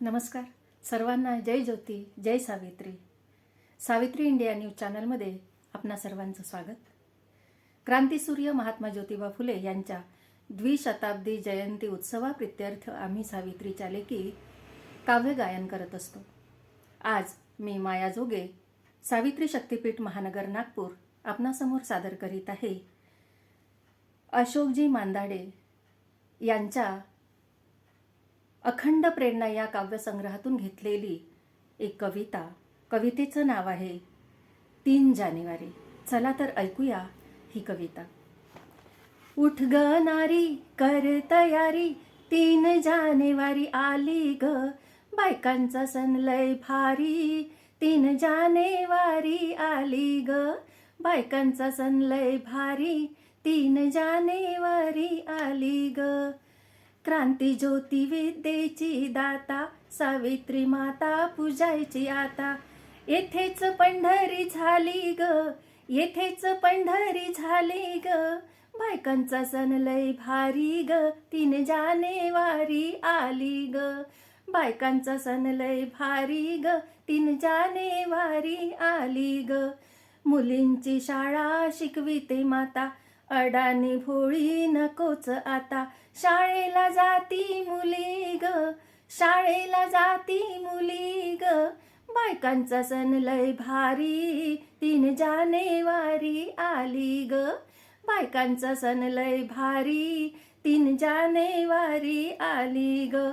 नमस्कार सर्वांना, जय ज्योती, जय Savitri. Savitri India news चॅनलमध्ये आपणा सर्वांचं स्वागत. क्रांतीसूर्य महात्मा ज्योतिबा फुले यांच्या द्विशताब्दी जयंती उत्सवाप्रित्यर्थ आम्ही सावित्रीच्या लेकी काव्य गायन करत असतो. आज मी माया जोगे, सावित्री शक्तीपीठ महानगर नागपूर आपणासमोर सादर करीत आहे अशोकजी मांदाडे यांच्या अखंड प्रेरणा या काव्यसंग्रहातून घेतलेली एक कविता. कवितेचं नाव आहे 3 जानेवारी. चला तर ऐकूया ही कविता. उठ ग नारी, कर तयारी, 3 जानेवारी आली ग. बायकांचा सण लय भारी, 3 जानेवारी आली ग. बायकांचा सण लय भारी, 3 जानेवारी आली ग. क्रांती ज्योती विद्येची दाता, सावित्री माता पूजायची आता. येथेच पंढरी झाली ग, येथेच पंढरी झाली ग. बायकांचा सण लय भारी ग, 3 जानेवारी आली ग. बायकांचा सण लय भारी ग, 3 जानेवारी आली ग. मुलींची शाळा शिकविते माता, अडाणी भोळी नकोच आता. शाळेला जाती मुली ग, शाळेला जाती मुली ग. बायकांचा सण लय भारी, 3 जानेवारी आली ग. बायकांचा सण लय भारी, 3 जानेवारी आली ग.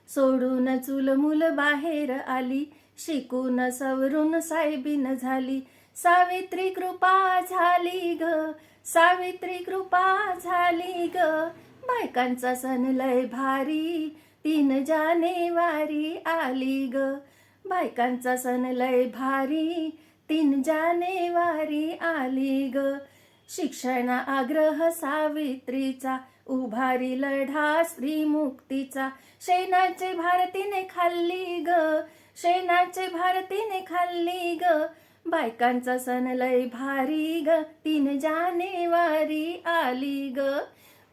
सोडून चूल मूल बाहेर आली, शिकून सवरून साहेबीन झाली. सावित्री कृपा झाली ग, सावित्री कृपा झाली ग. बायकांचा सण लय भारी, 3 जानेवारी आली ग. बायकांचा सण लय भारी, 3 जानेवारी आली ग. शिक्षण आग्रह सावित्रीचा, उभारी लढा स्त्री मुक्तीचा. शेणाचे भारतीने खाल्ली ग, शेणाचे भारतीने खाल्ली ग. बायकांचा सण लय भारी ग, 3 जानेवारी आली ग.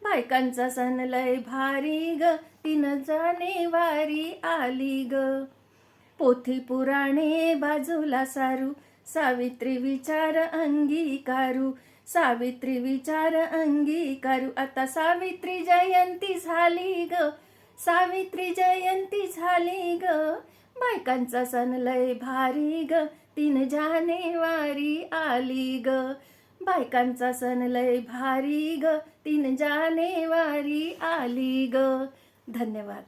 बायकांचा सण लय भारी ग, 3 जानेवारी आली ग. पोथी पुराणे बाजूला सारू, सावित्री विचार अंगीकारू. सावित्री विचार अंगीकारू. आता सावित्री जयंती झाली ग, सावित्री जयंती झाली ग. बायकांचा सण लय भारी ग, 3 जानेवारी आली ग. बायकांचा सण लय भारी ग, 3 जानेवारी आली ग. धन्यवाद.